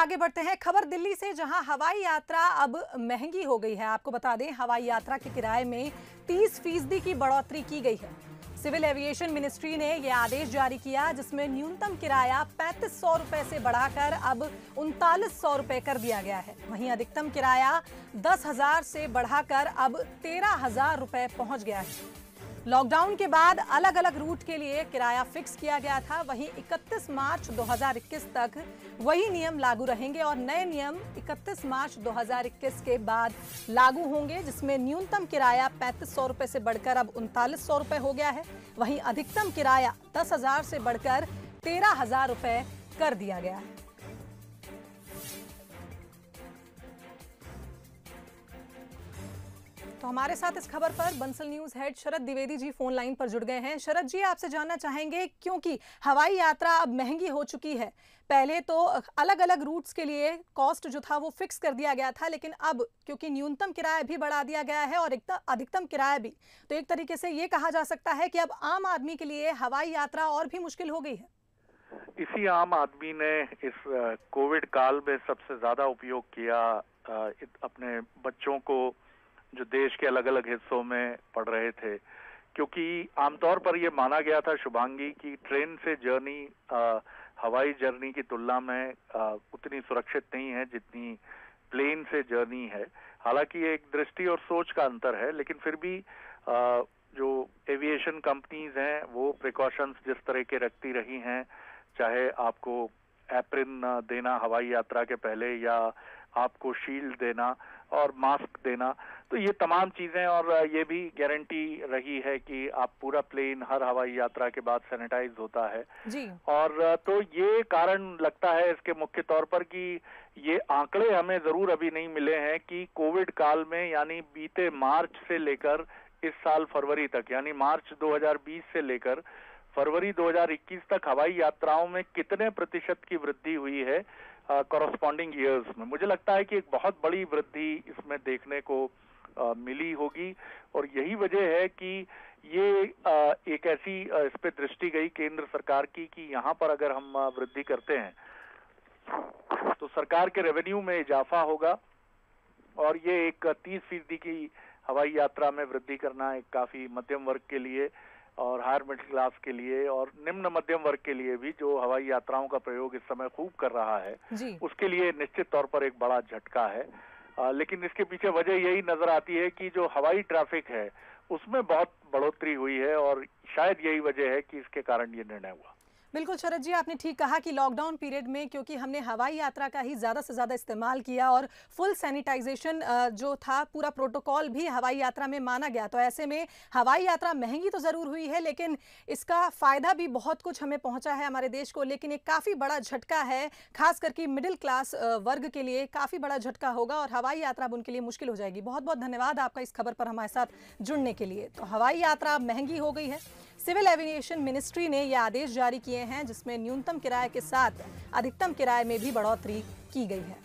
आगे बढ़ते हैं। खबर दिल्ली से, जहां हवाई यात्रा अब महंगी हो गई है। आपको बता दें, हवाई यात्रा के किराए में 30% की बढ़ोतरी की गई है। सिविल एविएशन मिनिस्ट्री ने यह आदेश जारी किया, जिसमें न्यूनतम किराया 3500 रुपए से बढ़ाकर अब 3900 रुपए कर दिया गया है। वहीं अधिकतम किराया 10,000 से बढ़ाकर अब 13,000 रुपए पहुंच गया है। लॉकडाउन के बाद अलग अलग रूट के लिए किराया फिक्स किया गया था। वहीं 31 मार्च 2021 तक वही नियम लागू रहेंगे और नए नियम 31 मार्च 2021 के बाद लागू होंगे, जिसमें न्यूनतम किराया 3500 रुपए से बढ़कर अब 3900 रुपए हो गया है। वहीं अधिकतम किराया 10,000 से बढ़कर 13,000 रुपए कर दिया गया है। तो हमारे साथ इस खबर पर बंसल न्यूज हेड शरद द्विवेदी जी फोन लाइन पर जुड़ गए हैं। शरद जी, आपसे जानना चाहेंगे, क्योंकि हवाई यात्रा अब महंगी हो चुकी है। पहले तो अलग अलग रूट्स के लिए कॉस्ट जो था वो फिक्स कर दिया गया था, लेकिन अब क्योंकि न्यूनतम किराया भी बढ़ा दिया गया है और अधिकतम किराया भी, तो एक तरीके से ये कहा जा सकता है कि अब आम आदमी के लिए हवाई यात्रा और भी मुश्किल हो गई है। इसी आम आदमी ने इस कोविड काल में सबसे ज्यादा उपयोग किया अपने बच्चों को, जो देश के अलग अलग हिस्सों में पढ़ रहे थे, क्योंकि आमतौर पर यह माना गया था शुभांगी कि ट्रेन से जर्नी हवाई जर्नी की तुलना में उतनी सुरक्षित नहीं है जितनी प्लेन से जर्नी है। हालांकि ये एक दृष्टि और सोच का अंतर है, लेकिन फिर भी जो एविएशन कंपनीज हैं वो प्रिकॉशंस जिस तरह के रखती रही हैं, चाहे आपको एप्रिन देना हवाई यात्रा के पहले या आपको शील्ड देना और मास्क देना, तो ये तमाम चीजें, और ये भी गारंटी रही है कि आप पूरा प्लेन हर हवाई यात्रा के बाद सैनिटाइज होता है जी। और तो ये कारण लगता है इसके मुख्य तौर पर कि ये आंकड़े हमें जरूर अभी नहीं मिले हैं कि कोविड काल में, यानी बीते मार्च से लेकर इस साल फरवरी तक, यानी मार्च 2020 से लेकर फरवरी 2021 तक हवाई यात्राओं में कितने प्रतिशत की वृद्धि हुई है कॉरस्पॉन्डिंग ईयर्स में। मुझे लगता है कि एक बहुत बड़ी वृद्धि इसमें देखने को मिली होगी और यही वजह है कि ये एक ऐसी इस पे दृष्टि गई केंद्र सरकार की कि यहाँ पर अगर हम वृद्धि करते हैं तो सरकार के रेवेन्यू में इजाफा होगा और ये एक 30% की हवाई यात्रा में वृद्धि करना एक काफी मध्यम वर्ग के लिए और हायर मिडिल क्लास के लिए और निम्न मध्यम वर्ग के लिए भी, जो हवाई यात्राओं का प्रयोग इस समय खूब कर रहा है, उसके लिए निश्चित तौर पर एक बड़ा झटका है। लेकिन इसके पीछे वजह यही नजर आती है कि जो हवाई ट्रैफिक है उसमें बहुत बढ़ोतरी हुई है और शायद यही वजह है कि इसके कारण ये निर्णय हुआ। बिल्कुल शरद जी, आपने ठीक कहा कि लॉकडाउन पीरियड में क्योंकि हमने हवाई यात्रा का ही ज़्यादा से ज़्यादा इस्तेमाल किया और फुल सैनिटाइजेशन जो था, पूरा प्रोटोकॉल भी हवाई यात्रा में माना गया, तो ऐसे में हवाई यात्रा महंगी तो ज़रूर हुई है, लेकिन इसका फ़ायदा भी बहुत कुछ हमें पहुंचा है हमारे देश को। लेकिन एक काफ़ी बड़ा झटका है, खास करके मिडिल क्लास वर्ग के लिए काफ़ी बड़ा झटका होगा और हवाई यात्रा अब उनके लिए मुश्किल हो जाएगी। बहुत बहुत धन्यवाद आपका इस खबर पर हमारे साथ जुड़ने के लिए। तो हवाई यात्रा महंगी हो गई है। सिविल एविएशन मिनिस्ट्री ने यह आदेश जारी किए हैं, जिसमें न्यूनतम किराए के साथ अधिकतम किराए में भी बढ़ोतरी की गई है।